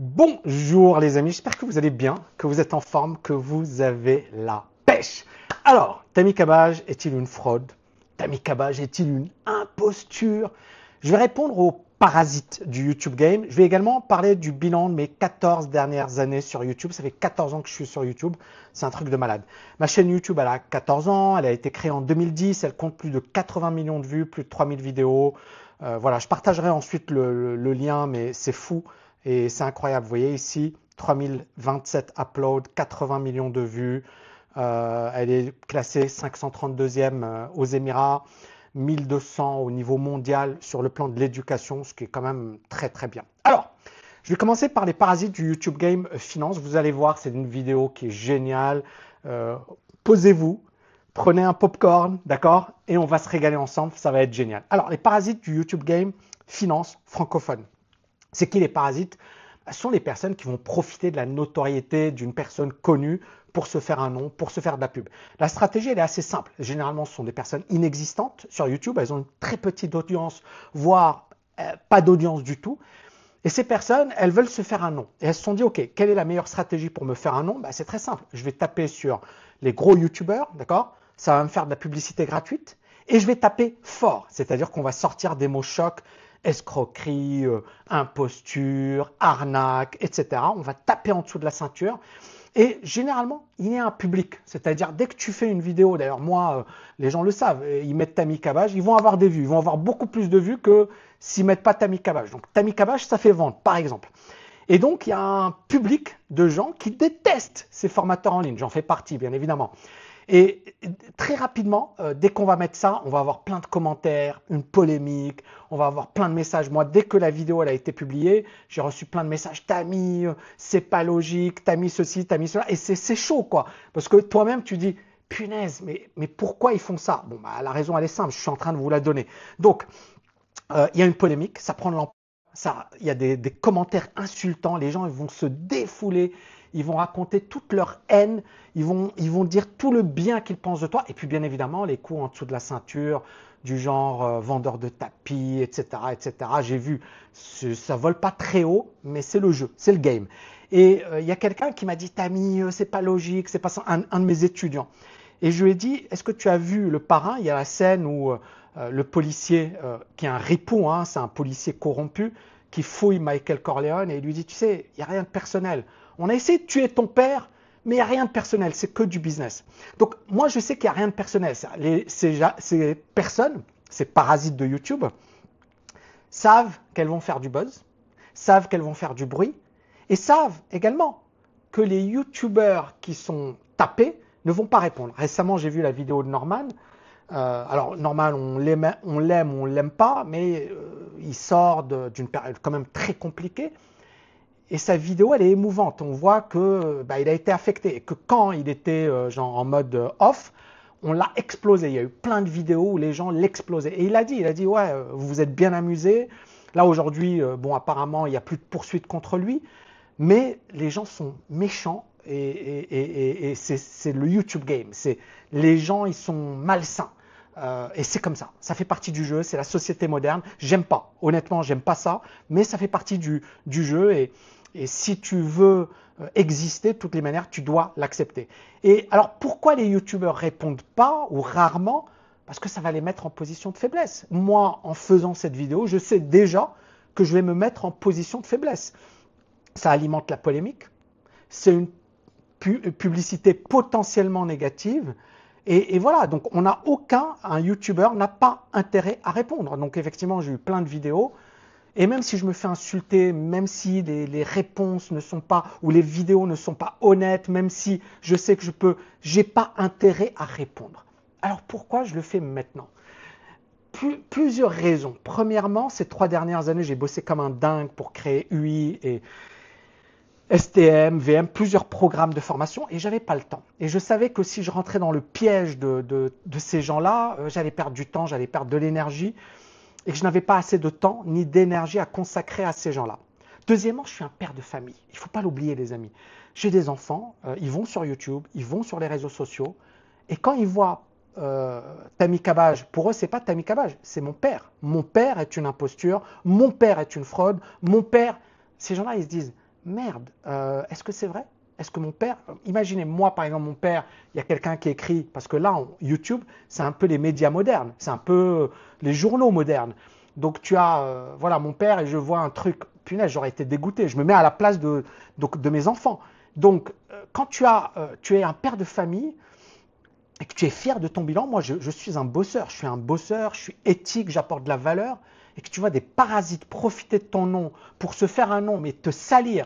Bonjour les amis, j'espère que vous allez bien, que vous êtes en forme, que vous avez la pêche. Alors, Tammy Cabbage est-il une fraude? Tammy Cabbage est-il une imposture? Je vais répondre aux parasites du YouTube Game. Je vais également parler du bilan de mes 14 dernières années sur YouTube. Ça fait 14 ans que je suis sur YouTube, c'est un truc de malade. Ma chaîne YouTube, elle a 14 ans, elle a été créée en 2010, elle compte plus de 80 millions de vues, plus de 3000 vidéos. Voilà, je partagerai ensuite le lien, mais c'est fou. Et c'est incroyable, vous voyez ici, 3027 uploads, 80 millions de vues. Elle est classée 532e aux Émirats, 1200 au niveau mondial sur le plan de l'éducation, ce qui est quand même très très bien. Alors, je vais commencer par les parasites du YouTube Game Finance. Vous allez voir, c'est une vidéo qui est géniale. Posez-vous, prenez un popcorn, d'accord? Et on va se régaler ensemble, ça va être génial. Alors, les parasites du YouTube Game Finance francophone. C'est qui les parasites? Ce sont les personnes qui vont profiter de la notoriété d'une personne connue pour se faire un nom, pour se faire de la pub. La stratégie, elle est assez simple. Généralement, ce sont des personnes inexistantes sur YouTube. Elles ont une très petite audience, voire pas d'audience du tout. Et ces personnes, elles veulent se faire un nom. Et elles se sont dit, OK, quelle est la meilleure stratégie pour me faire un nom? C'est très simple. Je vais taper sur les gros YouTubeurs, d'accord? Ça va me faire de la publicité gratuite. Et je vais taper fort, c'est-à-dire qu'on va sortir des mots chocs, escroquerie, imposture, arnaque, etc. On va taper en dessous de la ceinture. Et généralement, il y a un public. C'est-à-dire, dès que tu fais une vidéo, d'ailleurs, moi, les gens le savent, ils mettent Tammy Cabbage, ils vont avoir des vues. Ils vont avoir beaucoup plus de vues que s'ils ne mettent pas Tammy Cabbage. Donc, Tammy Cabbage, ça fait vendre, par exemple. Et donc, il y a un public de gens qui détestent ces formateurs en ligne. J'en fais partie, bien évidemment. Et très rapidement, dès qu'on va mettre ça, on va avoir plein de commentaires, une polémique, on va avoir plein de messages. Moi, dès que la vidéo elle a été publiée, j'ai reçu plein de messages. Tammy, c'est pas logique, Tammy ceci, Tammy cela. Et c'est chaud, quoi. Parce que toi-même, tu dis, punaise, mais pourquoi ils font ça? Bon, la raison, elle est simple, je suis en train de vous la donner. Donc, il y a une polémique, ça prend de l'ampleur. Il y a des commentaires insultants, les gens ils vont se défouler, ils vont raconter toute leur haine, ils vont dire tout le bien qu'ils pensent de toi. Et puis bien évidemment, les coups en dessous de la ceinture, du genre vendeur de tapis, etc. etc. J'ai vu, ça vole pas très haut, mais c'est le jeu, c'est le game. Et il y a quelqu'un qui m'a dit, Tammy, c'est pas logique, c'est pas ça, un de mes étudiants. Et je lui ai dit, est-ce que tu as vu le parrain? Il y a la scène où le policier, qui est un ripou, hein, c'est un policier corrompu, qui fouille Michael Corleone et il lui dit, tu sais, il n'y a rien de personnel. On a essayé de tuer ton père, mais il n'y a rien de personnel, c'est que du business. Donc moi, je sais qu'il n'y a rien de personnel. Ces personnes, ces parasites de YouTube, savent qu'elles vont faire du buzz, savent qu'elles vont faire du bruit, et savent également que les YouTubeurs qui sont tapés ne vont pas répondre. Récemment, j'ai vu la vidéo de Norman. Alors, Norman, on l'aime ou on l'aime pas, mais il sort d'une période quand même très compliquée. Et sa vidéo, elle est émouvante. On voit que il a été affecté et que quand il était genre en mode off, on l'a explosé. Il y a eu plein de vidéos où les gens l'explosaient. Et il a dit, ouais, vous vous êtes bien amusé. Là, aujourd'hui, bon, apparemment, il n'y a plus de poursuite contre lui. Mais les gens sont méchants et c'est le YouTube game. Les gens, ils sont malsains. Et c'est comme ça. Ça fait partie du jeu. C'est la société moderne. J'aime pas. Honnêtement, j'aime pas ça. Mais ça fait partie du jeu. Et si tu veux exister de toutes les manières, tu dois l'accepter. Et alors, pourquoi les YouTubeurs répondent pas ou rarement? Parce que ça va les mettre en position de faiblesse. Moi, en faisant cette vidéo, je sais déjà que je vais me mettre en position de faiblesse. Ça alimente la polémique, c'est une publicité potentiellement négative, et voilà, donc un YouTuber n'a pas intérêt à répondre. Donc effectivement, j'ai eu plein de vidéos, et même si je me fais insulter, même si les réponses ne sont pas, ou les vidéos ne sont pas honnêtes, même si je sais que j'ai pas intérêt à répondre. Alors pourquoi je le fais maintenant? Plusieurs raisons. Premièrement, ces 3 dernières années, j'ai bossé comme un dingue pour créer UI et STM, VM, plusieurs programmes de formation et j'avais pas le temps. Et je savais que si je rentrais dans le piège de ces gens-là, j'allais perdre du temps, j'allais perdre de l'énergie et que je n'avais pas assez de temps ni d'énergie à consacrer à ces gens-là. Deuxièmement, je suis un père de famille. Il ne faut pas l'oublier, les amis. J'ai des enfants, ils vont sur YouTube, ils vont sur les réseaux sociaux et quand ils voient Tammy Cabbage, pour eux, c'est pas Tammy Cabbage, c'est mon père. Mon père est une imposture, mon père est une fraude, mon père. Ces gens-là, ils se disent, merde, est-ce que c'est vrai? Est-ce que mon père, imaginez moi par exemple mon père, il y a quelqu'un qui écrit, parce que là YouTube c'est un peu les médias modernes, c'est un peu les journaux modernes. Donc tu as, voilà mon père et je vois un truc, punaise j'aurais été dégoûté, je me mets à la place de mes enfants. Donc quand tu es un père de famille et que tu es fier de ton bilan, moi je suis un bosseur, je suis éthique, j'apporte de la valeur, et que tu vois des parasites profiter de ton nom pour se faire un nom mais te salir,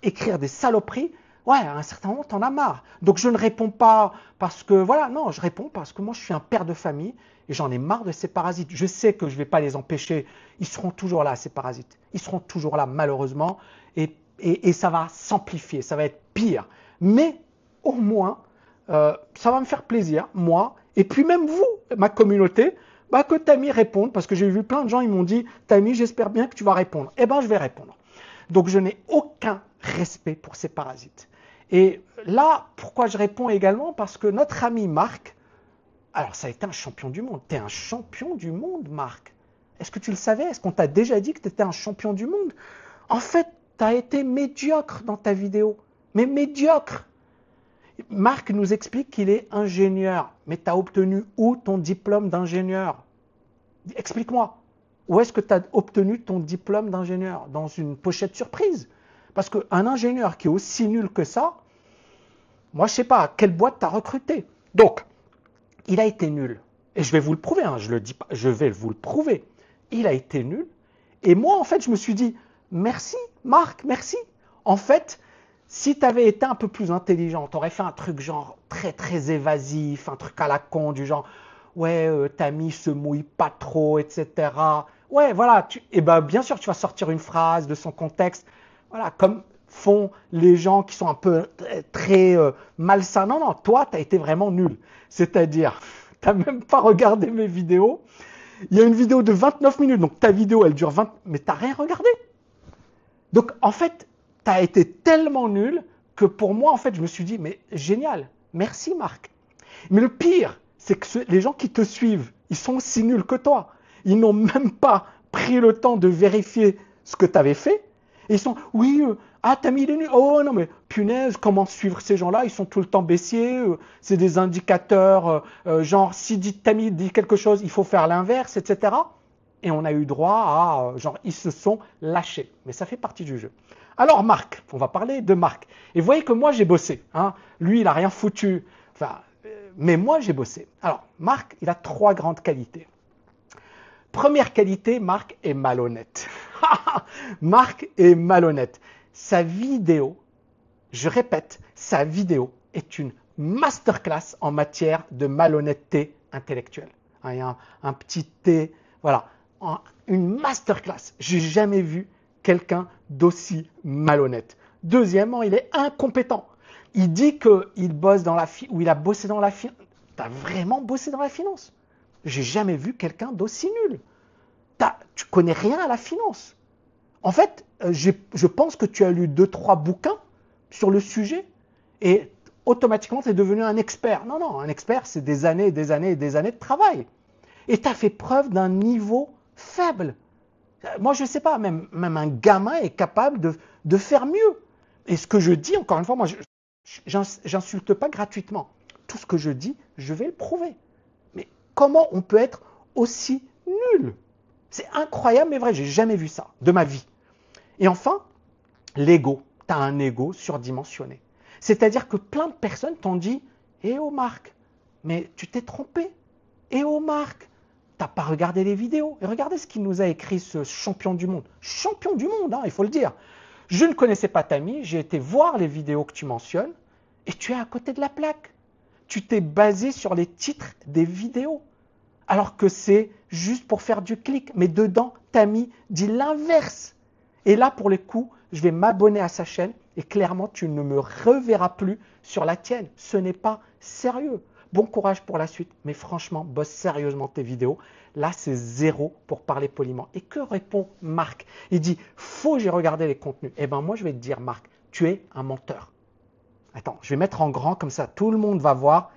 écrire des saloperies, ouais, à un certain moment, t'en as marre. Donc je ne réponds pas parce que, voilà, non, je réponds parce que moi, je suis un père de famille et j'en ai marre de ces parasites. Je sais que je ne vais pas les empêcher. Ils seront toujours là, ces parasites. Ils seront toujours là, malheureusement. Et ça va s'amplifier, ça va être pire. Mais au moins, ça va me faire plaisir, moi, et puis même vous, ma communauté, bah, que Tammy réponde, parce que j'ai vu plein de gens, ils m'ont dit, Tammy, j'espère bien que tu vas répondre. Eh bien, je vais répondre. Donc, je n'ai aucun respect pour ces parasites. Et là, pourquoi je réponds également? Parce que notre ami Marc, alors ça a été un champion du monde. Tu es un champion du monde, Marc. Est-ce que tu le savais? Est-ce qu'on t'a déjà dit que tu étais un champion du monde? En fait, tu as été médiocre dans ta vidéo. Mais médiocre. Marc nous explique qu'il est ingénieur. Mais tu as obtenu où ton diplôme d'ingénieur? Explique-moi. Où est-ce que tu as obtenu ton diplôme d'ingénieur? Dans une pochette surprise? Parce qu'un ingénieur qui est aussi nul que ça, moi je ne sais pas quelle boîte tu as recruté. Donc, il a été nul. Et je vais vous le prouver, hein, je le dis pas, je vais vous le prouver. Il a été nul. Et moi, en fait, je me suis dit, merci Marc, merci. En fait, si tu avais été un peu plus intelligent, tu aurais fait un truc genre très très évasif, un truc à la con, du genre, ouais, Tammy se mouille pas trop, etc. Ouais, voilà, et ben, bien sûr, tu vas sortir une phrase de son contexte, voilà, comme font les gens qui sont un peu très malsains. Non, non, toi, tu as été vraiment nul. C'est-à-dire, tu n'as même pas regardé mes vidéos. Il y a une vidéo de 29 minutes, donc ta vidéo, elle dure 20, mais tu n'as rien regardé. Donc, en fait, tu as été tellement nul que pour moi, en fait, je me suis dit, mais génial, merci Marc. Mais le pire, c'est que les gens qui te suivent, ils sont aussi nuls que toi. Ils n'ont même pas pris le temps de vérifier ce que tu avais fait. Et ils sont, oui, Tammy, il est nul. Oh non, mais punaise, comment suivre ces gens-là? Ils sont tout le temps baissiers. C'est des indicateurs, genre, si Tammy dit quelque chose, il faut faire l'inverse, etc. Et on a eu droit à, genre, ils se sont lâchés. Mais ça fait partie du jeu. Alors, Marc, on va parler de Marc. Et vous voyez que moi, j'ai bossé. Hein. Lui, il n'a rien foutu. Enfin, mais moi, j'ai bossé. Alors, Marc, il a 3 grandes qualités. Première qualité, Marc est malhonnête. Marc est malhonnête. Sa vidéo, je répète, sa vidéo est une masterclass en matière de malhonnêteté intellectuelle. Il y a un petit T, voilà, une masterclass. J'ai jamais vu quelqu'un d'aussi malhonnête. Deuxièmement, il est incompétent. Il dit qu'il bosse dans la ou il a bossé dans la finance. T'as vraiment bossé dans la finance? J'ai jamais vu quelqu'un d'aussi nul. Tu connais rien à la finance. En fait, je pense que tu as lu 2-3 bouquins sur le sujet et automatiquement tu es devenu un expert. Non, non, un expert, c'est des années et des années et des années de travail. Et tu as fait preuve d'un niveau faible. Moi, je ne sais pas, même un gamin est capable de faire mieux. Et ce que je dis, encore une fois, moi, j'insulte pas gratuitement. Tout ce que je dis, je vais le prouver. Mais comment on peut être aussi nul? C'est incroyable, mais vrai, j'ai jamais vu ça de ma vie. Et enfin, l'ego. Tu as un ego surdimensionné. C'est-à-dire que plein de personnes t'ont dit « Eh oh Marc, mais tu t'es trompé. Eh oh Marc, t'as pas regardé les vidéos. » Et regardez ce qu'il nous a écrit, ce champion du monde. Champion du monde, hein, il faut le dire. Je ne connaissais pas Tammy, j'ai été voir les vidéos que tu mentionnes et tu es à côté de la plaque. Tu t'es basé sur les titres des vidéos. Alors que c'est juste pour faire du clic. Mais dedans, Tammy dit l'inverse. Et là, pour les coups, je vais m'abonner à sa chaîne et clairement, tu ne me reverras plus sur la tienne. Ce n'est pas sérieux. Bon courage pour la suite, mais franchement, bosse sérieusement tes vidéos. Là, c'est 0 pour parler poliment. Et que répond Marc? Il dit, faut que j'ai regardé les contenus. Eh bien, moi, je vais te dire, Marc, tu es un menteur. Attends, je vais mettre en grand comme ça, tout le monde va voir.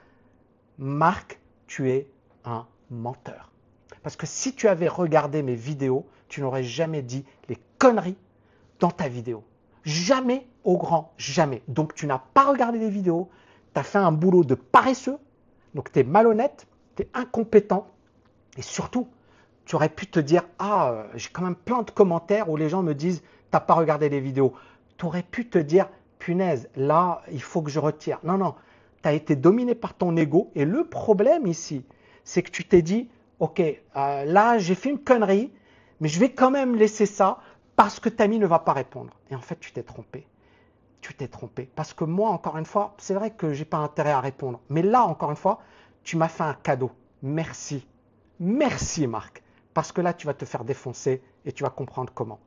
Marc, tu es un menteur. Parce que si tu avais regardé mes vidéos, tu n'aurais jamais dit les conneries dans ta vidéo. Jamais au grand, jamais. Donc, tu n'as pas regardé les vidéos, tu as fait un boulot de paresseux, donc tu es malhonnête, tu es incompétent, et surtout, tu aurais pu te dire, ah, j'ai quand même plein de commentaires où les gens me disent, tu n'as pas regardé les vidéos. Tu aurais pu te dire, punaise, là, il faut que je retire. Non, non, tu as été dominé par ton ego, et le problème ici, c'est que tu t'es dit, ok, là, j'ai fait une connerie, mais je vais quand même laisser ça, parce que Tammy ne va pas répondre. Et en fait, tu t'es trompé. Tu t'es trompé. Parce que moi, encore une fois, c'est vrai que je n'ai pas intérêt à répondre. Mais là, encore une fois, tu m'as fait un cadeau. Merci. Merci, Marc. Parce que là, tu vas te faire défoncer et tu vas comprendre comment.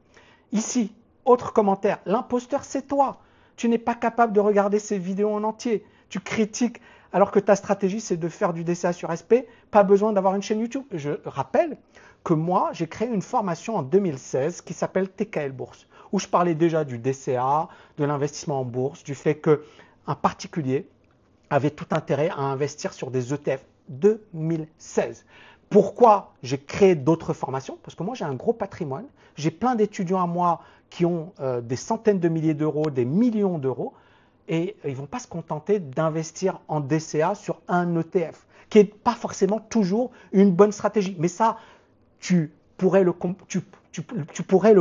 Ici, autre commentaire. L'imposteur, c'est toi. Tu n'es pas capable de regarder ces vidéos en entier. Tu critiques alors que ta stratégie, c'est de faire du DCA sur SP. Pas besoin d'avoir une chaîne YouTube. Je rappelle que moi, j'ai créé une formation en 2016 qui s'appelle TKL Bourse, où je parlais déjà du DCA, de l'investissement en bourse, du fait qu'un particulier avait tout intérêt à investir sur des ETF. 2016. Pourquoi j'ai créé d'autres formations? Parce que moi, j'ai un gros patrimoine. J'ai plein d'étudiants à moi qui ont des centaines de milliers d'euros, des millions d'euros, et ils ne vont pas se contenter d'investir en DCA sur un ETF, qui n'est pas forcément toujours une bonne stratégie. Mais ça, tu pourrais le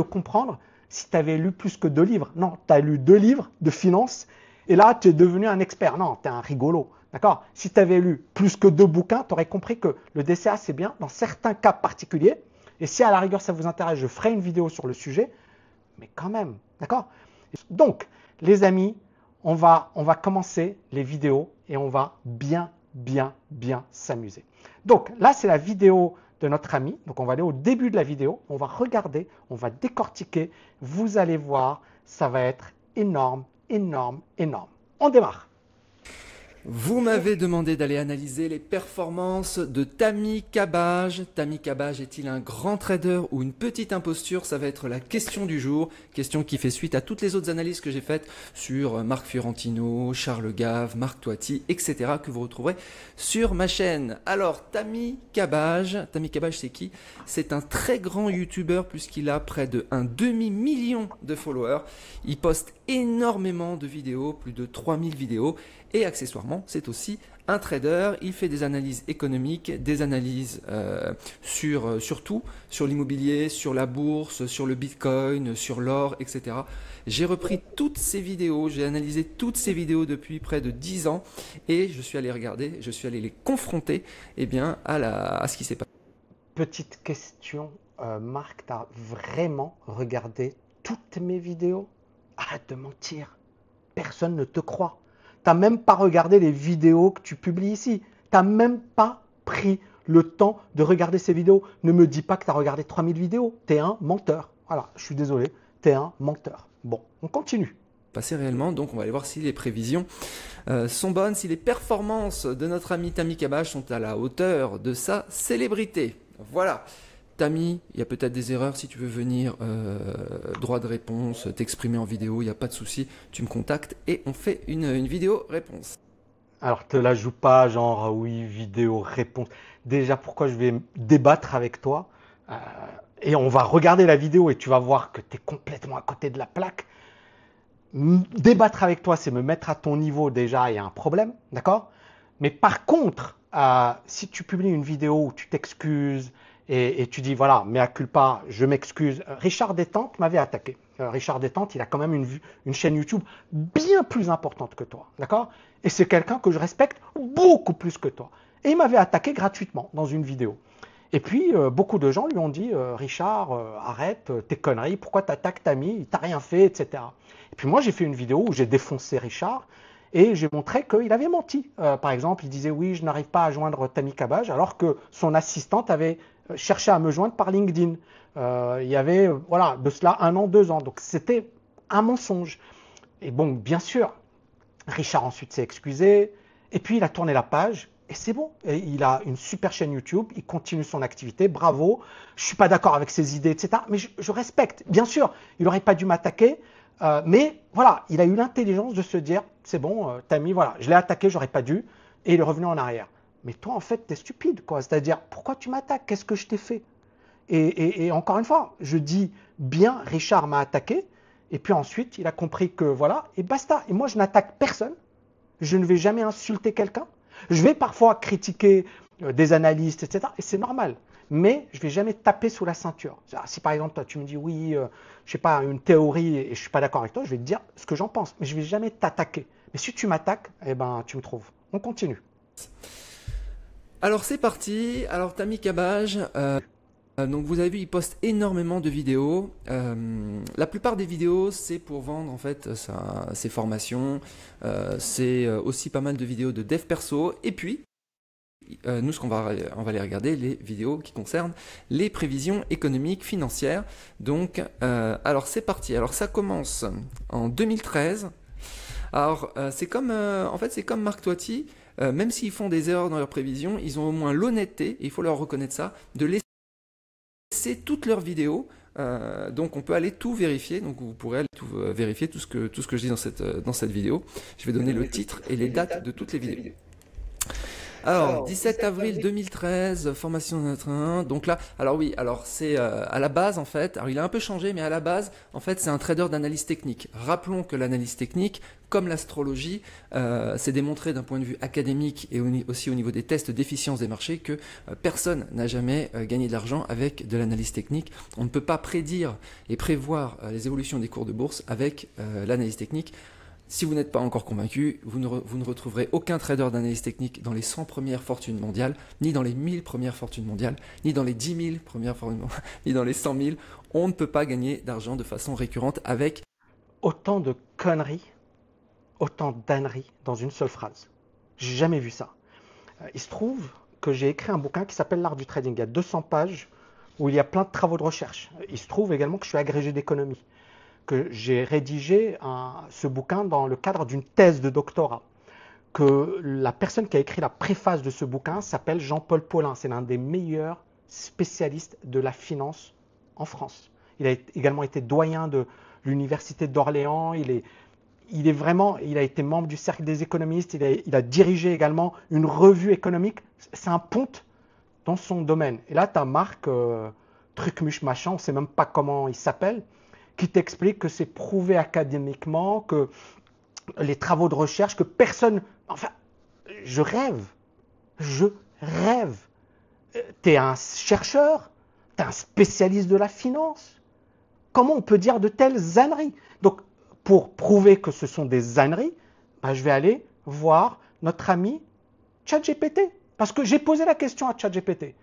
comprendre si tu avais lu plus que 2 livres. Non, tu as lu 2 livres de finance et là, tu es devenu un expert. Non, tu es un rigolo. D'accord? Si tu avais lu plus que 2 bouquins, tu aurais compris que le DCA, c'est bien dans certains cas particuliers. Et si à la rigueur, ça vous intéresse, je ferai une vidéo sur le sujet. Mais quand même, d'accord? Donc, les amis, on va commencer les vidéos et on va bien s'amuser. Donc, là, c'est la vidéo de notre ami. Donc, on va aller au début de la vidéo. On va regarder, on va décortiquer. Vous allez voir, ça va être énorme, énorme, énorme. On démarre. Vous m'avez demandé d'aller analyser les performances de Tammy Cabage. Tammy Cabage est-il un grand trader ou une petite imposture? Ça va être la question du jour, question qui fait suite à toutes les autres analyses que j'ai faites sur Marc Fiorentino, Charles Gave, Marc Toiti, etc. que vous retrouverez sur ma chaîne. Alors Tammy Cabage c'est qui? C'est un très grand youtubeur puisqu'il a près de un demi-million de followers. Il poste énormément de vidéos, plus de 3000 vidéos. Et accessoirement, c'est aussi un trader. Il fait des analyses économiques, des analyses sur tout, sur l'immobilier, sur la bourse, sur le bitcoin, sur l'or, etc. J'ai repris toutes ces vidéos, j'ai analysé toutes ces vidéos depuis près de 10 ans et je suis allé regarder, je suis allé les confronter à ce qui s'est passé. Petite question, Marc, tu as vraiment regardé toutes mes vidéos? Arrête de mentir, personne ne te croit. Tu n'as même pas regardé les vidéos que tu publies ici. Tu n'as même pas pris le temps de regarder ces vidéos. Ne me dis pas que tu as regardé 3000 vidéos. Tu es un menteur. Voilà, je suis désolé, tu es un menteur. Bon, on continue. Passé réellement, donc on va aller voir si les prévisions sont bonnes, si les performances de notre ami Tammy Cabage sont à la hauteur de sa célébrité. Voilà. Tammy, il y a peut-être des erreurs, si tu veux venir, droit de réponse, t'exprimer en vidéo, il n'y a pas de souci, tu me contactes et on fait une vidéo réponse. Alors te la joue pas genre oui, vidéo réponse. Déjà pourquoi je vais débattre avec toi et on va regarder la vidéo et tu vas voir que tu es complètement à côté de la plaque. Débattre avec toi, c'est me mettre à ton niveau déjà, il y a un problème, d'accord? Mais par contre, si tu publies une vidéo où tu t'excuses, et tu dis, voilà, mea culpa, je m'excuse. Richard Détente m'avait attaqué. Richard Détente, il a quand même une chaîne YouTube bien plus importante que toi, d'accord? Et c'est quelqu'un que je respecte beaucoup plus que toi. Et il m'avait attaqué gratuitement dans une vidéo. Et puis, beaucoup de gens lui ont dit, Richard, arrête tes conneries, pourquoi tu attaques Tammy, il t'a rien fait, etc. Et puis moi, j'ai fait une vidéo où j'ai défoncé Richard et j'ai montré qu'il avait menti. Par exemple, il disait, oui, je n'arrive pas à joindre Tammy Cabage, alors que son assistante avait cherché à me joindre par LinkedIn. Il y avait, voilà, de cela 1 an, 2 ans. Donc, c'était un mensonge. Et bon, bien sûr, Richard ensuite s'est excusé, et puis il a tourné la page, et c'est bon. Et il a une super chaîne YouTube, il continue son activité, bravo. Je ne suis pas d'accord avec ses idées, etc. Mais je respecte. Bien sûr, il n'aurait pas dû m'attaquer, mais voilà, il a eu l'intelligence de se dire, c'est bon, Tammy, voilà, je l'ai attaqué, j'aurais pas dû, et il est revenu en arrière. Mais toi, en fait, tu es stupide, quoi. C'est-à-dire, pourquoi tu m'attaques? Qu'est-ce que je t'ai fait? Et encore une fois, je dis bien, Richard m'a attaqué, Et puis ensuite, il a compris que voilà, et basta. Et moi, je n'attaque personne. Je ne vais jamais insulter quelqu'un. Je vais parfois critiquer des analystes, etc. Et c'est normal. Mais je ne vais jamais taper sous la ceinture. Si par exemple, toi, tu me dis oui, je sais pas, une théorie et je ne suis pas d'accord avec toi, je vais te dire ce que j'en pense. Mais je ne vais jamais t'attaquer. Mais si tu m'attaques, eh ben, tu me trouves. On continue. Alors c'est parti. Alors Tammy Cabage, donc vous avez vu, il poste énormément de vidéos. La plupart des vidéos, c'est pour vendre en fait ses formations. C'est aussi pas mal de vidéos de dev perso. Et puis, nous, on va aller regarder les vidéos qui concernent les prévisions économiques, financières. Donc, alors c'est parti. Alors ça commence en 2013. Alors c'est comme, en fait, c'est comme Marc Toiti. Même s'ils font des erreurs dans leurs prévisions, ils ont au moins l'honnêteté, et il faut leur reconnaître ça, de laisser toutes leurs vidéos. Donc on peut aller tout vérifier, donc vous pourrez aller tout vérifier tout ce que je dis dans cette vidéo. Je vais donner le titre et les dates de toutes les vidéos. Alors, 17 avril 2013, formation de notre 1. Donc là, alors oui, alors c'est à la base en fait, alors il a un peu changé, mais à la base, en fait, c'est un trader d'analyse technique. Rappelons que l'analyse technique, comme l'astrologie, c'est démontré d'un point de vue académique et aussi au niveau des tests d'efficience des marchés que personne n'a jamais gagné de l'argent avec de l'analyse technique. On ne peut pas prédire et prévoir les évolutions des cours de bourse avec l'analyse technique. Si vous n'êtes pas encore convaincu, vous ne retrouverez aucun trader d'analyse technique dans les 100 premières fortunes mondiales, ni dans les 1000 premières fortunes mondiales, ni dans les 10 000 premières fortunes mondiales, ni dans les 100 000. On ne peut pas gagner d'argent de façon récurrente avec autant de conneries, autant d'âneries dans une seule phrase. J'ai jamais vu ça. Il se trouve que j'ai écrit un bouquin qui s'appelle L'Art du Trading. Il y a 200 pages où il y a plein de travaux de recherche. Il se trouve également que je suis agrégé d'économie, que j'ai rédigé ce bouquin dans le cadre d'une thèse de doctorat, que la personne qui a écrit la préface de ce bouquin s'appelle Jean-Paul Paulin. C'est l'un des meilleurs spécialistes de la finance en France. Il a également été doyen de l'université d'Orléans. Il a été membre du cercle des économistes. Il a dirigé également une revue économique. C'est un ponte dans son domaine. Et là, tu as Marc, Trucmuche machin, on ne sait même pas comment il s'appelle, qui t'explique que c'est prouvé académiquement, que les travaux de recherche, que personne... Enfin, je rêve. Tu es un chercheur, tu es un spécialiste de la finance. Comment on peut dire de telles âneries? Donc, pour prouver que ce sont des âneries, je vais aller voir notre ami ChatGPT. Parce que j'ai posé la question à ChatGPT.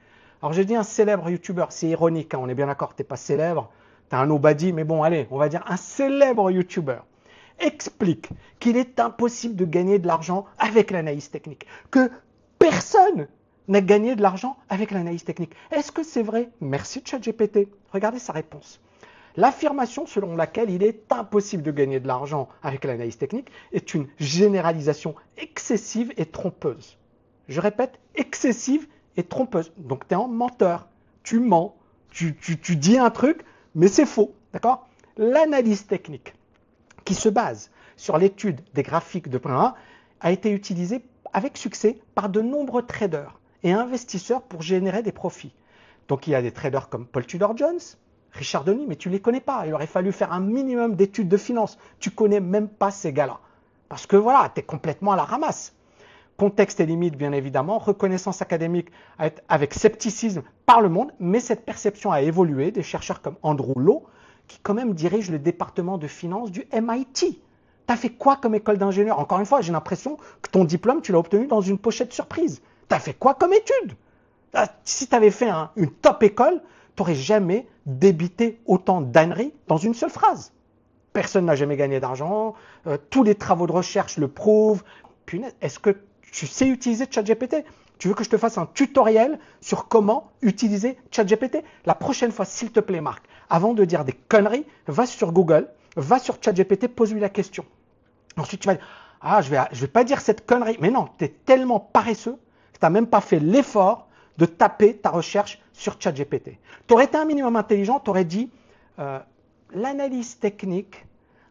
Alors, j'ai dit un célèbre youtubeur, c'est ironique, hein, on est bien d'accord, tu n'es pas célèbre. Tu as un nobody, mais bon, allez, on va dire un célèbre YouTuber, explique qu'il est impossible de gagner de l'argent avec l'analyse technique, que personne n'a gagné de l'argent avec l'analyse technique. Est-ce que c'est vrai? Merci ChatGPT. Regardez sa réponse. L'affirmation selon laquelle il est impossible de gagner de l'argent avec l'analyse technique est une généralisation excessive et trompeuse. Je répète, excessive et trompeuse. Donc tu es un menteur, tu mens, tu dis un truc, mais c'est faux, d'accord? L'analyse technique, qui se base sur l'étude des graphiques de point 1, a été utilisée avec succès par de nombreux traders et investisseurs pour générer des profits. Donc il y a des traders comme Paul Tudor Jones, Richard Denis, mais tu ne les connais pas. Il aurait fallu faire un minimum d'études de finance. Tu ne connais même pas ces gars-là. Parce que voilà, tu es complètement à la ramasse. Contexte et limite, bien évidemment, reconnaissance académique avec scepticisme par le monde, mais cette perception a évolué. Des chercheurs comme Andrew Lo, qui quand même dirige le département de finance du MIT. Tu as fait quoi comme école d'ingénieur? Encore une fois, j'ai l'impression que ton diplôme, tu l'as obtenu dans une pochette surprise. Tu as fait quoi comme étude? Si tu avais fait une top école, tu n'aurais jamais débité autant d'âneries dans une seule phrase. Personne n'a jamais gagné d'argent, tous les travaux de recherche le prouvent. Punaise, est-ce que tu sais utiliser ChatGPT? Tu veux que je te fasse un tutoriel sur comment utiliser ChatGPT? La prochaine fois, s'il te plaît, Marc, avant de dire des conneries, va sur Google, va sur ChatGPT, pose-lui la question. Ensuite, tu vas dire, je vais pas dire cette connerie. Mais non, tu es tellement paresseux que tu n'as même pas fait l'effort de taper ta recherche sur ChatGPT. Tu aurais été un minimum intelligent, tu aurais dit, l'analyse technique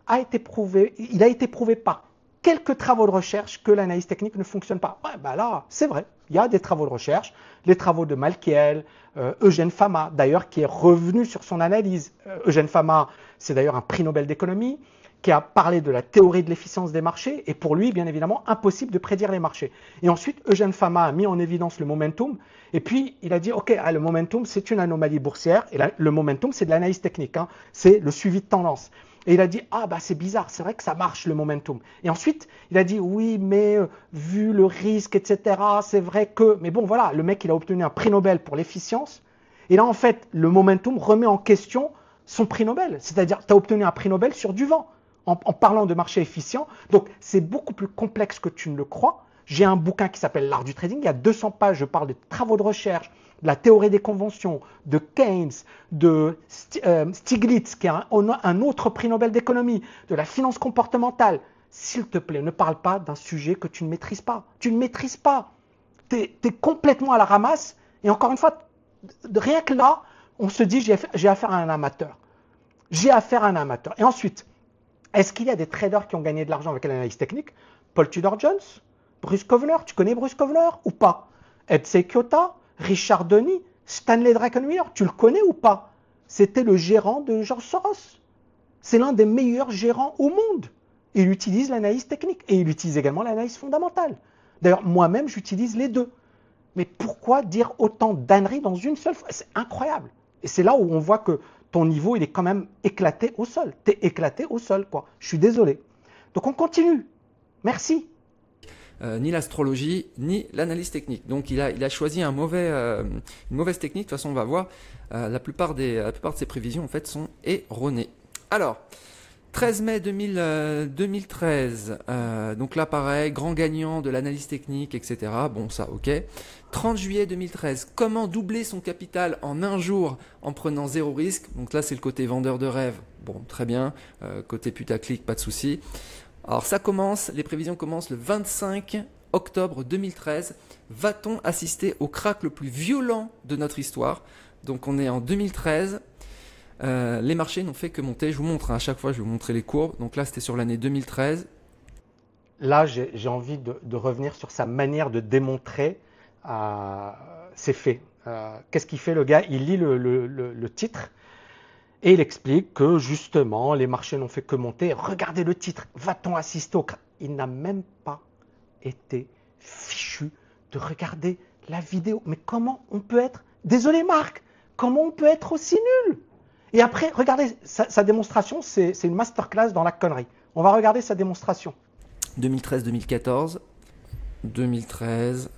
a été prouvée, il a été prouvé par quelques travaux de recherche que l'analyse technique ne fonctionne pas. Ouais, là, c'est vrai. Il y a des travaux de recherche, les travaux de Malkiel, Eugène Fama, d'ailleurs, qui est revenu sur son analyse. Eugène Fama, c'est d'ailleurs un prix Nobel d'économie, qui a parlé de la théorie de l'efficience des marchés, et pour lui, bien évidemment, impossible de prédire les marchés. Et ensuite, Eugène Fama a mis en évidence le momentum, et puis il a dit, ok, le momentum, c'est une anomalie boursière, et le momentum, c'est de l'analyse technique, hein, c'est le suivi de tendance. Et il a dit, ah bah c'est bizarre, c'est vrai que ça marche le momentum. Et ensuite, il a dit, oui, mais vu le risque, etc., c'est vrai que... Mais bon, voilà, le mec, il a obtenu un prix Nobel pour l'efficience, et là, en fait, le momentum remet en question son prix Nobel. C'est-à-dire, tu as obtenu un prix Nobel sur du vent, en parlant de marché efficient. Donc, c'est beaucoup plus complexe que tu ne le crois. J'ai un bouquin qui s'appelle L'art du trading. Il y a 200 pages. Je parle de travaux de recherche, de la théorie des conventions, de Keynes, de Stiglitz, qui est un autre prix Nobel d'économie, de la finance comportementale. S'il te plaît, ne parle pas d'un sujet que tu ne maîtrises pas. Tu ne maîtrises pas. Tu es complètement à la ramasse. Et encore une fois, rien que là, on se dit, j'ai affaire à un amateur. J'ai affaire à un amateur. Et ensuite, est-ce qu'il y a des traders qui ont gagné de l'argent avec l'analyse technique? Paul Tudor Jones, Bruce Kovner, tu connais Bruce Kovner ou pas? Ed Seykota, Richard Denny, Stanley Druckenmiller, tu le connais ou pas? C'était le gérant de George Soros. C'est l'un des meilleurs gérants au monde. Il utilise l'analyse technique et il utilise également l'analyse fondamentale. D'ailleurs, moi-même, j'utilise les deux. Mais pourquoi dire autant d'âneries dans une seule fois? C'est incroyable. Et c'est là où on voit que ton niveau, il est quand même éclaté au sol. Tu es éclaté au sol, quoi. Je suis désolé. Donc on continue. Merci. Ni l'astrologie, ni l'analyse technique. Donc il a choisi une mauvaise technique. De toute façon, on va voir. La plupart de ses prévisions, en fait, sont erronées. Alors, 13 mai 2013, donc là pareil, grand gagnant de l'analyse technique, etc. Bon, ça, ok. 30 juillet 2013, comment doubler son capital en un jour en prenant zéro risque? Donc là, c'est le côté vendeur de rêve. Bon, très bien. Côté putaclic, pas de souci. Alors ça commence, les prévisions commencent le 25 octobre 2013. Va-t-on assister au crack le plus violent de notre histoire? Donc on est en 2013. Les marchés n'ont fait que monter. Je vous montre, hein, à chaque fois je vais vous montrer les courbes. Donc là c'était sur l'année 2013. Là j'ai envie de revenir sur sa manière de démontrer ses faits. Qu'est-ce qu'il fait le gars? Il lit le titre et il explique que justement les marchés n'ont fait que monter. Regardez le titre, va-t-on assister au crack? Il n'a même pas été fichu de regarder la vidéo. Mais comment on peut être... Désolé Marc, comment on peut être aussi nul? Et après, regardez, sa démonstration, c'est une masterclass dans la connerie. On va regarder sa démonstration. 2013-2014, 2013,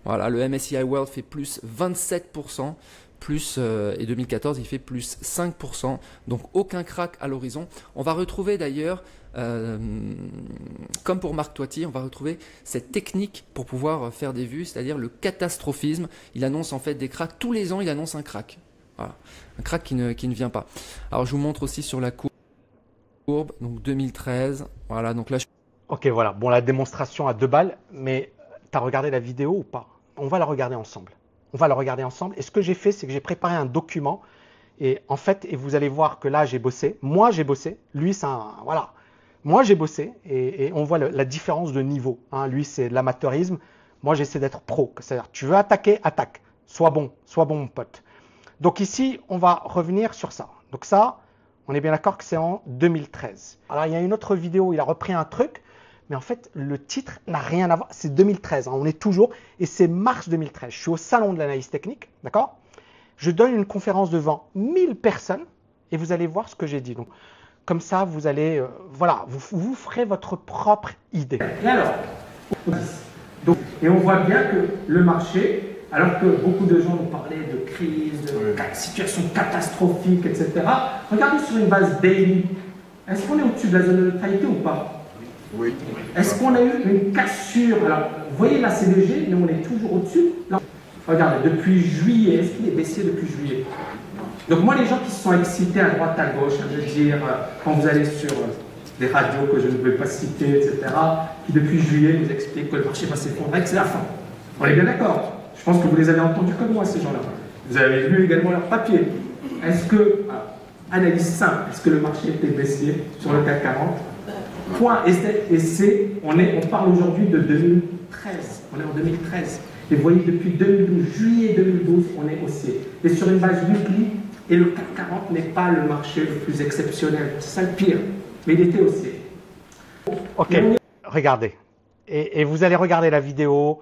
voilà, le MSCI World fait plus 27%, et 2014, il fait plus 5%, donc aucun crack à l'horizon. On va retrouver d'ailleurs, comme pour Marc Toiti, on va retrouver cette technique pour pouvoir faire des vues, c'est-à-dire le catastrophisme. Il annonce en fait des cracks, tous les ans il annonce un crack. Voilà. Un crack qui ne vient pas. Alors je vous montre aussi sur la courbe, donc 2013, voilà, donc là... Ok, voilà, bon, la démonstration à 2 balles, mais tu as regardé la vidéo ou pas? On va la regarder ensemble. On va la regarder ensemble. Et ce que j'ai fait, c'est que j'ai préparé un document. Et en fait, et vous allez voir que là, j'ai bossé. Moi, j'ai bossé. Lui, c'est un... Voilà. Moi, j'ai bossé. Et on voit la différence de niveau. Hein. Lui, c'est de l'amateurisme. Moi, j'essaie d'être pro. C'est-à-dire, tu veux attaquer, attaque. Sois bon, mon pote. Donc ici, on va revenir sur ça. Donc ça, on est bien d'accord que c'est en 2013. Alors, il y a une autre vidéo où il a repris un truc. Mais en fait, le titre n'a rien à voir. C'est 2013, hein, on est toujours, et c'est mars 2013. Je suis au salon de l'analyse technique, d'accord? Je donne une conférence devant 1000 personnes, et vous allez voir ce que j'ai dit. Donc, comme ça, vous allez, voilà, vous ferez votre propre idée. Et alors, donc, et on voit bien que le marché, alors que beaucoup de gens nous parlaient de crise, de situation catastrophique, etc. Regardez sur une base daily. Est-ce qu'on est au-dessus de la zone de neutralité ou pas? Oui. Est-ce qu'on a eu une cassure? Alors, vous voyez là, c'est léger, mais on est toujours au-dessus. Regardez, depuis juillet, est-ce qu'il est baissé depuis juillet? Donc moi, les gens qui se sont excités à droite, à gauche, à me dire, quand vous allez sur des radios que je ne veux pas citer, etc., qui depuis juillet nous expliquent que le marché va s'effondrer, que c'est la fin. On est bien d'accord? Je pense que vous les avez entendus comme moi, ces gens-là. Vous avez lu également leur papier. Est-ce que, analyse simple, est-ce que le marché était baissier sur le CAC 40? Point. Et on parle aujourd'hui de 2013. On est en 2013. Et vous voyez, depuis 2012, juillet 2012, on est haussier. Et sur une base weekly, et le CAC 40 n'est pas le marché le plus exceptionnel. C'est ça le pire. Mais il était haussier. Ok, regardez. Et vous allez regarder la vidéo,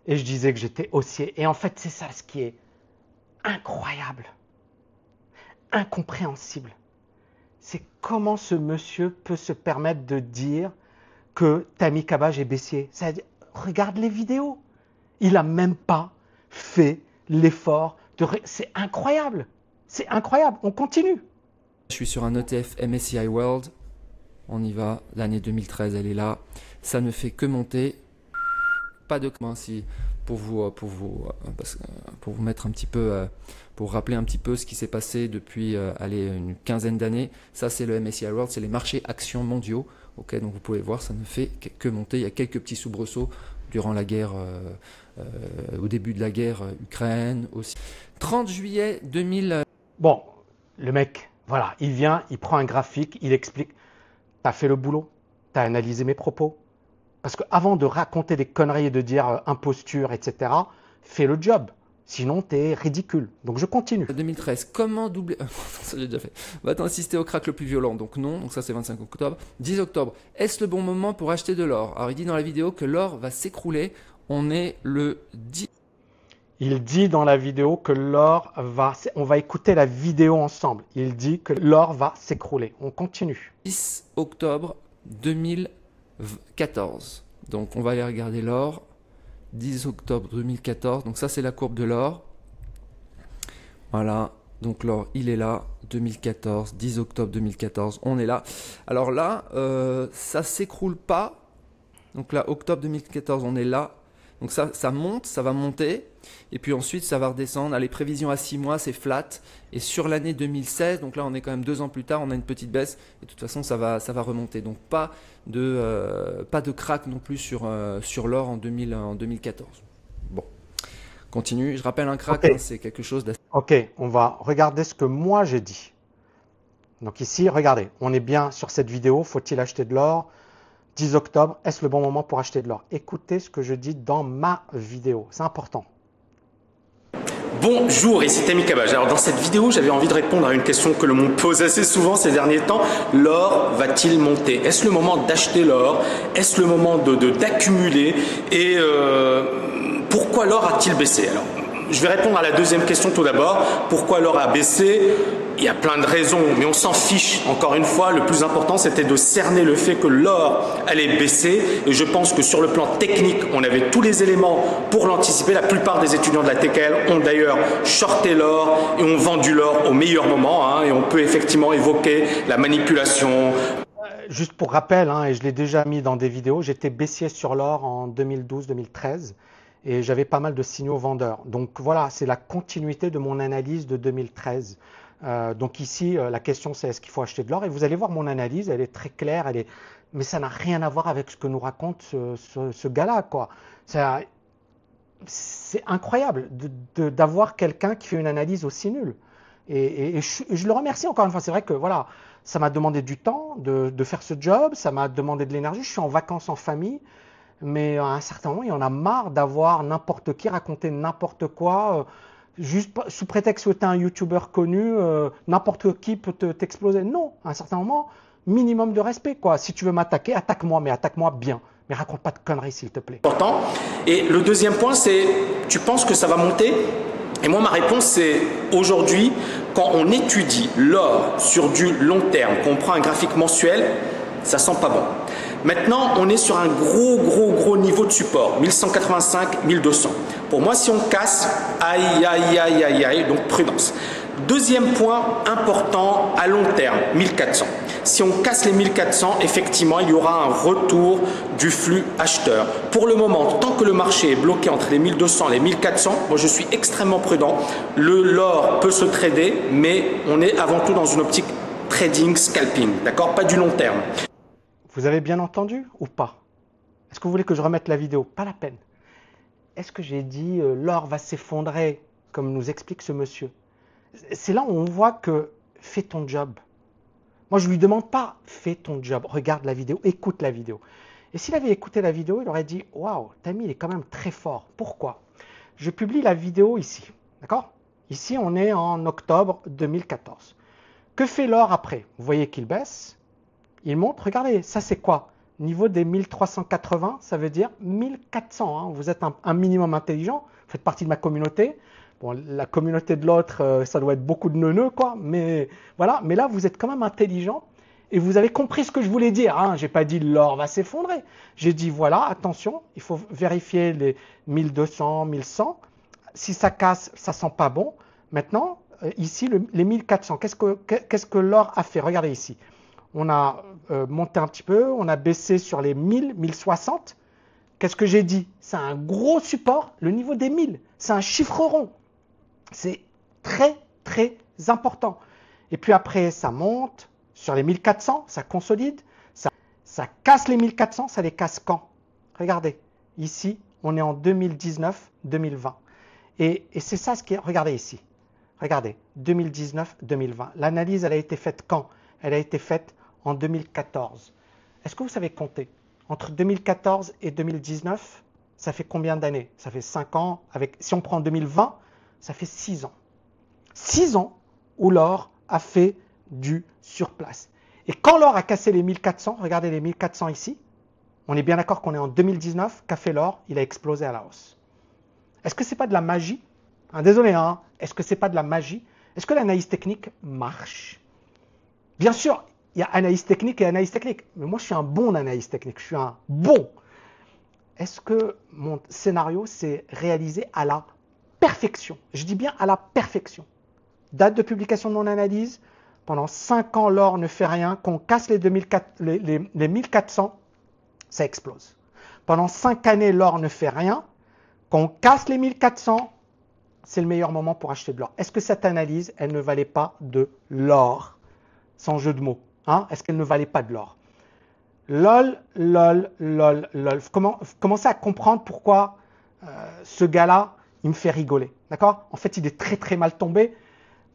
et je disais que j'étais haussier. Et en fait, c'est ça ce qui est incroyable, incompréhensible. C'est comment ce monsieur peut se permettre de dire que Tammy Cabbage est baissier. Regarde les vidéos. Il n'a même pas fait l'effort de... C'est incroyable. C'est incroyable. On continue. Je suis sur un ETF MSCI World. On y va. L'année 2013, elle est là. Ça ne fait que monter. Pas de comment si pour vous mettre un petit peu, pour rappeler un petit peu ce qui s'est passé depuis une quinzaine d'années. Ça, c'est le MSCI World, c'est les marchés actions mondiaux. Ok, donc vous pouvez voir, ça ne fait que monter. Il y a quelques petits soubresauts durant la guerre, au début de la guerre Ukraine aussi. 30 juillet 2000. Bon, le mec, voilà, il vient, il prend un graphique, il explique. Tu as fait le boulot, tu as analysé mes propos. Parce qu'avant de raconter des conneries et de dire imposture, etc., fais le job. Sinon, tu es ridicule. Donc, je continue. 2013, comment doubler... ça, j'ai déjà fait. Va-t-on assister au crack le plus violent? Donc non, donc ça c'est 25 octobre. 10 octobre, est-ce le bon moment pour acheter de l'or? Alors, il dit dans la vidéo que l'or va s'écrouler. On est le 10... Il dit dans la vidéo que l'or va... On va écouter la vidéo ensemble. Il dit que l'or va s'écrouler. On continue. 10 octobre 2014. Donc, on va aller regarder l'or. 10 octobre 2014. Donc, ça, c'est la courbe de l'or. Voilà. Donc, l'or, il est là. 2014. 10 octobre 2014. On est là. Alors là, ça s'écroule pas. Donc là, octobre 2014, on est là. Donc ça monte, ça va monter. Et puis ensuite, ça va redescendre. Les prévisions à 6 mois, c'est flat. Et sur l'année 2016, donc là, on est quand même 2 ans plus tard, on a une petite baisse. Et de toute façon, ça va remonter. Donc pas de crack non plus sur l'or en 2014. Bon, continue. Je rappelle un crack, okay. C'est quelque chose d'assez... Ok, on va regarder ce que moi j'ai dit. Donc ici, regardez, on est bien sur cette vidéo. Faut-il acheter de l'or? 10 octobre, est-ce le bon moment pour acheter de l'or? Écoutez ce que je dis dans ma vidéo, c'est important. Bonjour, ici Tammy Cabbage. Alors dans cette vidéo, j'avais envie de répondre à une question que le monde pose assez souvent ces derniers temps. L'or va-t-il monter? Est-ce le moment d'acheter l'or? Est-ce le moment d'accumuler? Et pourquoi l'or a-t-il baissé? Alors, je vais répondre à la deuxième question tout d'abord. Pourquoi l'or a baissé? Il y a plein de raisons, mais on s'en fiche. Encore une fois, le plus important, c'était de cerner le fait que l'or allait baisser. Et je pense que sur le plan technique, on avait tous les éléments pour l'anticiper. La plupart des étudiants de la TKL ont d'ailleurs shorté l'or et ont vendu l'or au meilleur moment. Et on peut effectivement évoquer la manipulation. Juste pour rappel, et je l'ai déjà mis dans des vidéos, j'étais baissier sur l'or en 2012-2013. Et j'avais pas mal de signaux vendeurs. Donc voilà, c'est la continuité de mon analyse de 2013. Donc ici, la question c'est est-ce qu'il faut acheter de l'or? Et vous allez voir mon analyse, elle est très claire, mais ça n'a rien à voir avec ce que nous raconte ce gars-là, quoi. C'est incroyable d'avoir quelqu'un qui fait une analyse aussi nulle. Et je le remercie encore une fois. C'est vrai que voilà, ça m'a demandé du temps de faire ce job, ça m'a demandé de l'énergie. Je suis en vacances en famille. Mais à un certain moment, il y en a marre d'avoir n'importe qui raconter n'importe quoi, juste sous prétexte que tu es un YouTuber connu, n'importe qui peut t'exploser. Non, à un certain moment, minimum de respect, quoi. Si tu veux m'attaquer, attaque-moi, mais attaque-moi bien. Mais raconte pas de conneries, s'il te plaît. Important. Et le deuxième point, c'est, tu penses que ça va monter? Et moi, ma réponse, c'est aujourd'hui, quand on étudie l'or sur du long terme, qu'on prend un graphique mensuel, ça sent pas bon. Maintenant, on est sur un gros niveau de support, 1185, 1200. Pour moi, si on casse, aïe, donc prudence. Deuxième point important à long terme, 1400. Si on casse les 1400, effectivement, il y aura un retour du flux acheteur. Pour le moment, tant que le marché est bloqué entre les 1200 et les 1400, moi je suis extrêmement prudent. L'or peut se trader, mais on est avant tout dans une optique trading, scalping, d'accord? Pas du long terme. Vous avez bien entendu ou pas? Est-ce que vous voulez que je remette la vidéo? Pas la peine. Est-ce que j'ai dit l'or va s'effondrer, comme nous explique ce monsieur? C'est là où on voit que fais ton job. Moi, je ne lui demande pas fais ton job, regarde la vidéo, écoute la vidéo. Et s'il avait écouté la vidéo, il aurait dit waouh, Tammy, il est quand même très fort. Pourquoi? Je publie la vidéo ici. D'accord? Ici, on est en octobre 2014. Que fait l'or après? Vous voyez qu'il baisse. Il monte. Regardez, ça c'est quoi? Niveau des 1380, ça veut dire 1400. Hein. Vous êtes un minimum intelligent. Vous faites partie de ma communauté. Bon, la communauté de l'autre, ça doit être beaucoup de neuneux, quoi. Mais voilà. Mais là, vous êtes quand même intelligent. Et vous avez compris ce que je voulais dire. Hein. Je n'ai pas dit l'or va s'effondrer. J'ai dit, voilà, attention, il faut vérifier les 1200, 1100. Si ça casse, ça sent pas bon. Maintenant, ici, les 1400, qu'est-ce que l'or a fait? Regardez ici. On a monté un petit peu, on a baissé sur les 1000, 1060. Qu'est-ce que j'ai dit? C'est un gros support, le niveau des 1000. C'est un chiffre rond. C'est très, très important. Et puis après, ça monte sur les 1400, ça consolide. Ça casse les 1400, ça les casse quand? Regardez, ici, on est en 2019, 2020. Et c'est ça ce qui est. Regardez ici. Regardez, 2019, 2020. L'analyse, elle a été faite quand? Elle a été faite en 2014. Est-ce que vous savez compter? Entre 2014 et 2019, ça fait combien d'années? Ça fait 5 ans. Si on prend 2020, ça fait 6 ans. 6 ans où l'or a fait du surplace. Et quand l'or a cassé les 1400, regardez les 1400 ici, on est bien d'accord qu'on est en 2019, qu'a fait l'or? Il a explosé à la hausse. Est-ce que ce n'est pas de la magie? Désolé, hein. Est-ce que ce n'est pas de la magie? Est-ce que l'analyse technique marche? Bien sûr, il y a analyse technique et analyse technique. Mais moi, je suis un bon analyste technique. Je suis un bon. Est-ce que mon scénario s'est réalisé à la perfection? Je dis bien à la perfection. Date de publication de mon analyse. Pendant 5 ans, l'or ne fait rien. Qu'on casse les 1400, ça explose. Pendant 5 années, l'or ne fait rien. Qu'on casse les 1400, c'est le meilleur moment pour acheter de l'or. Est-ce que cette analyse, elle ne valait pas de l'or? Sans jeu de mots. Hein? Est-ce qu'elle ne valait pas de l'or? Lol, lol, lol, lol. Commencez à comprendre pourquoi ce gars-là, il me fait rigoler. D'accord? En fait, il est très très mal tombé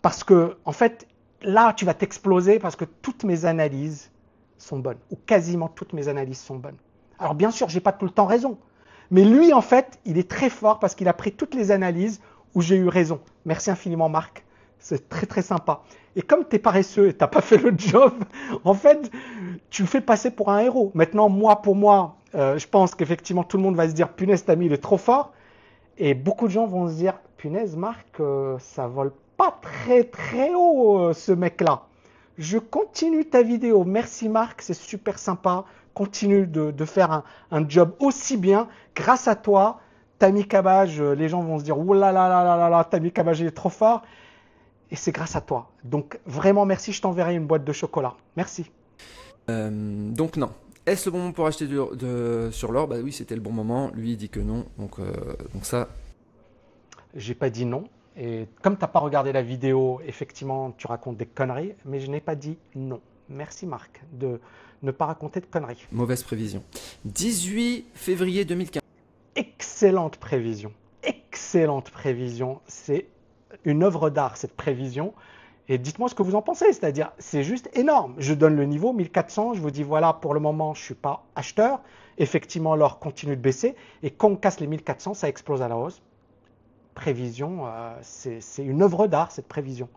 parce que, en fait, là, tu vas t'exploser parce que toutes mes analyses sont bonnes. Ou quasiment toutes mes analyses sont bonnes. Alors, bien sûr, je n'ai pas tout le temps raison. Mais lui, en fait, il est très fort parce qu'il a pris toutes les analyses où j'ai eu raison. Merci infiniment, Marc. C'est très, très sympa. Et comme tu es paresseux et tu n'as pas fait le job, en fait, tu le fais passer pour un héros. Maintenant, pour moi, je pense qu'effectivement, tout le monde va se dire « Punaise, Tami, il est trop fort ». Et beaucoup de gens vont se dire « Punaise, Marc, ça vole pas très, très haut, ce mec-là ». Je continue ta vidéo. Merci, Marc, c'est super sympa. Continue de faire un job aussi bien. Grâce à toi, Tami Cabage, les gens vont se dire « Ouh là là là là là là, Tami Cabage, il est trop fort ». Et c'est grâce à toi. Donc vraiment merci, je t'enverrai une boîte de chocolat. Merci. Donc non. Est-ce le bon moment pour acheter sur l'or? Bah oui, c'était le bon moment. Lui, il dit que non. Donc ça... J'ai pas dit non. Et comme tu n'as pas regardé la vidéo, effectivement, tu racontes des conneries. Mais je n'ai pas dit non. Merci Marc de ne pas raconter de conneries. Mauvaise prévision. 18 février 2015. Excellente prévision. Excellente prévision. C'est une œuvre d'art, cette prévision. Et dites-moi ce que vous en pensez. C'est-à-dire, c'est juste énorme. Je donne le niveau, 1400. Je vous dis, voilà, pour le moment, je ne suis pas acheteur. Effectivement, l'or continue de baisser. Et quand on casse les 1400, ça explose à la hausse. Prévision, c'est une œuvre d'art, cette prévision.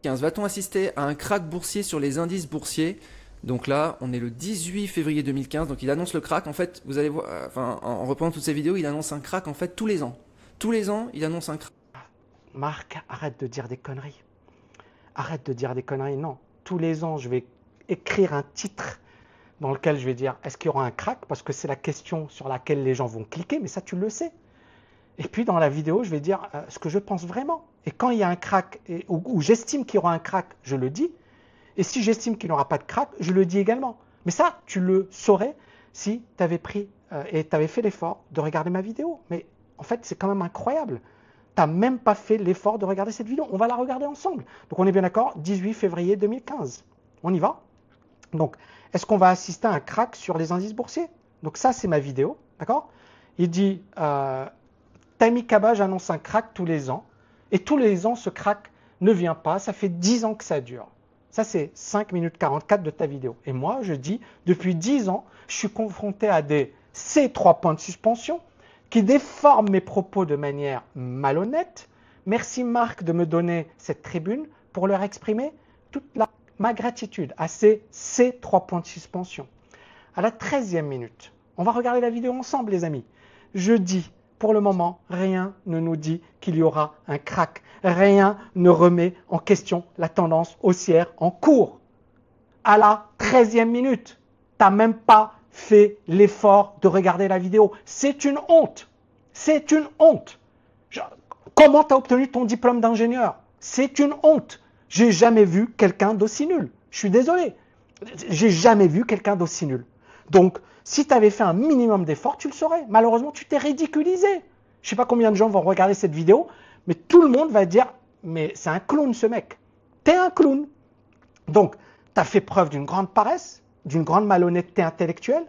Va-t-on assister à un krach boursier sur les indices boursiers? Donc là, on est le 18 février 2015. Donc il annonce le krach. En fait, vous allez voir, en reprenant toutes ces vidéos, il annonce un krach en fait tous les ans. Tous les ans, il annonce un krach. Marc, arrête de dire des conneries. Arrête de dire des conneries. Non, tous les ans, je vais écrire un titre dans lequel je vais dire est-ce qu'il y aura un krach? Parce que c'est la question sur laquelle les gens vont cliquer, mais ça, tu le sais. Et puis, dans la vidéo, je vais dire ce que je pense vraiment. Et quand il y a un krach, ou j'estime qu'il y aura un krach, je le dis. Et si j'estime qu'il n'y aura pas de krach, je le dis également. Mais ça, tu le saurais si tu avais pris et tu avais fait l'effort de regarder ma vidéo. Mais en fait, c'est quand même incroyable. Tu n'as même pas fait l'effort de regarder cette vidéo. On va la regarder ensemble. Donc, on est bien d'accord, 18 février 2015. On y va? Donc, est-ce qu'on va assister à un krach sur les indices boursiers? Donc, ça, c'est ma vidéo. D'accord? Il dit, Tami Cabage annonce un krach tous les ans. Et tous les ans, ce krach ne vient pas. Ça fait 10 ans que ça dure. Ça, c'est 5 minutes 44 de ta vidéo. Et moi, je dis, depuis 10 ans, je suis confronté à des C3 points de suspension qui déforme mes propos de manière malhonnête. Merci Marc de me donner cette tribune pour leur exprimer toute ma gratitude à ces 3 points de suspension. À la 13e minute, on va regarder la vidéo ensemble les amis. Je dis, pour le moment, rien ne nous dit qu'il y aura un crack. Rien ne remet en question la tendance haussière en cours. À la 13e minute, tu n'as même pas fait l'effort de regarder la vidéo. C'est une honte. C'est une honte. Comment tu as obtenu ton diplôme d'ingénieur? C'est une honte. J'ai jamais vu quelqu'un d'aussi nul. Je suis désolé. J'ai jamais vu quelqu'un d'aussi nul. Donc, si tu avais fait un minimum d'effort, tu le saurais. Malheureusement, tu t'es ridiculisé. Je ne sais pas combien de gens vont regarder cette vidéo, mais tout le monde va dire « mais c'est un clown ce mec ». Tu es un clown. Donc, tu as fait preuve d'une grande paresse, d'une grande malhonnêteté intellectuelle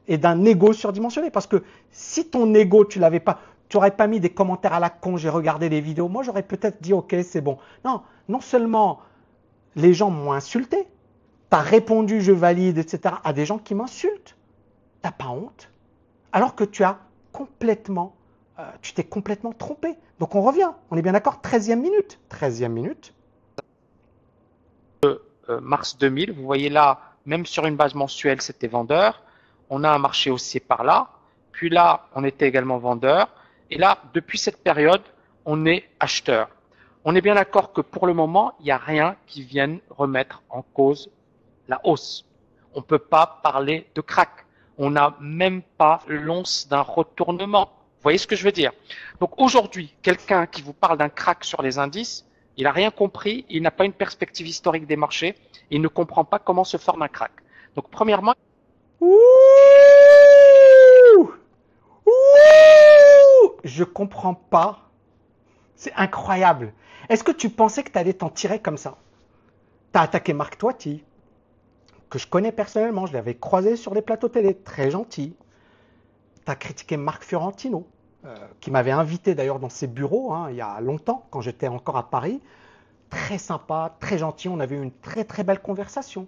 et d'un ego surdimensionné. Parce que si ton ego, tu l'avais pas, tu n'aurais pas mis des commentaires à la con, j'ai regardé les vidéos, moi j'aurais peut-être dit ok, c'est bon. Non, non seulement les gens m'ont insulté, tu as répondu je valide, etc. à des gens qui m'insultent. Tu n'as pas honte. Alors que tu t'es complètement trompé. Donc on revient, on est bien d'accord, 13e minute. 13e minute. Mars 2000, vous voyez là, même sur une base mensuelle, c'était vendeur. On a un marché haussier par là. Puis là, on était également vendeur. Et là, depuis cette période, on est acheteur. On est bien d'accord que pour le moment, il n'y a rien qui vienne remettre en cause la hausse. On ne peut pas parler de crack. On n'a même pas l'once d'un retournement. Vous voyez ce que je veux dire? Donc aujourd'hui, quelqu'un qui vous parle d'un crack sur les indices, il n'a rien compris, il n'a pas une perspective historique des marchés, il ne comprend pas comment se forme un crack. Donc premièrement... Je comprends pas. C'est incroyable. Est-ce que tu pensais que tu allais t'en tirer comme ça? Tu as attaqué Marc Toiti, que je connais personnellement, je l'avais croisé sur les plateaux télé, très gentil. Tu as critiqué Marc Fiorentino, qui m'avait invité d'ailleurs dans ses bureaux il y a longtemps, quand j'étais encore à Paris. Très sympa, très gentil, on avait eu une très très belle conversation.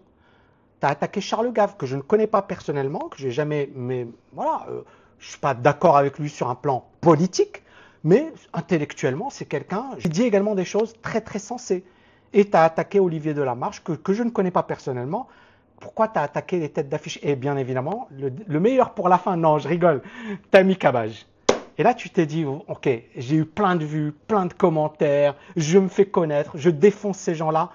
Tu as attaqué Charles Gave, que je ne connais pas personnellement, que j'ai jamais... Mais voilà, je ne suis pas d'accord avec lui sur un plan politique, mais intellectuellement, c'est quelqu'un... J'ai dit également des choses très très sensées. Et tu as attaqué Olivier Delamarche, que je ne connais pas personnellement. Pourquoi tu as attaqué les têtes d'affiche? Et bien évidemment, le meilleur pour la fin, non, je rigole, Tammy Cabage. Et là, tu t'es dit, ok, j'ai eu plein de vues, plein de commentaires, je me fais connaître, je défonce ces gens-là,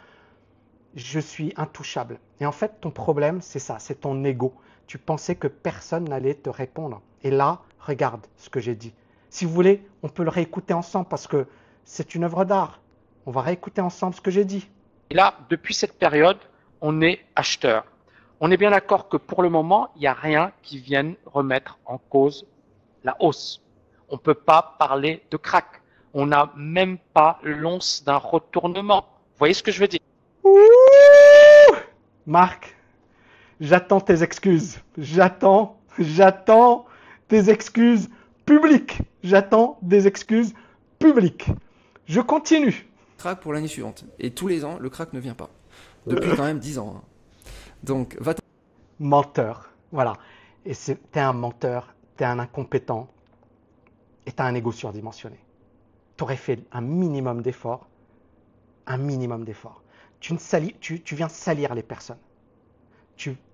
je suis intouchable. Et en fait, ton problème, c'est ça, c'est ton ego. Tu pensais que personne n'allait te répondre. Et là, regarde ce que j'ai dit. Si vous voulez, on peut le réécouter ensemble parce que c'est une œuvre d'art. On va réécouter ensemble ce que j'ai dit. Et là, depuis cette période, on est acheteur. On est bien d'accord que pour le moment, il n'y a rien qui vienne remettre en cause la hausse. On ne peut pas parler de crack. On n'a même pas l'once d'un retournement. Vous voyez ce que je veux dire? Marc, j'attends tes excuses. J'attends tes excuses publiques. J'attends des excuses publiques. Je continue. Crack pour l'année suivante. Et tous les ans, le crack ne vient pas. Depuis quand même 10 ans. Donc, va-t'en. Menteur. Voilà. Et t'es un menteur, t'es un incompétent et t'as un ego surdimensionné. T'aurais fait un minimum d'efforts. Un minimum d'efforts. Tu viens salir les personnes.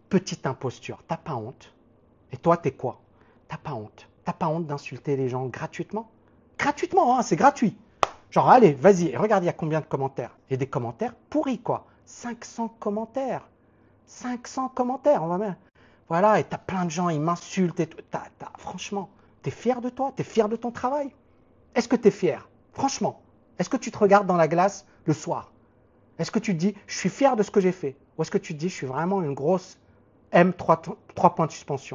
Petite imposture. T'as pas honte. Et toi, t'es quoi? T'as pas honte. T'as pas honte d'insulter les gens gratuitement? Gratuitement, c'est gratuit. Genre, allez, vas-y, regarde, il y a combien de commentaires. Et des commentaires pourris, quoi. 500 commentaires. 500 commentaires, on va même. Voilà, et t'as plein de gens, ils m'insultent. Et franchement, t'es fier de toi? T'es fier de ton travail? Est-ce que t'es fier? Franchement, est-ce que tu te regardes dans la glace le soir? Est-ce que tu te dis, je suis fier de ce que j'ai fait? Ou est-ce que tu te dis, je suis vraiment une grosse M3 points de suspension?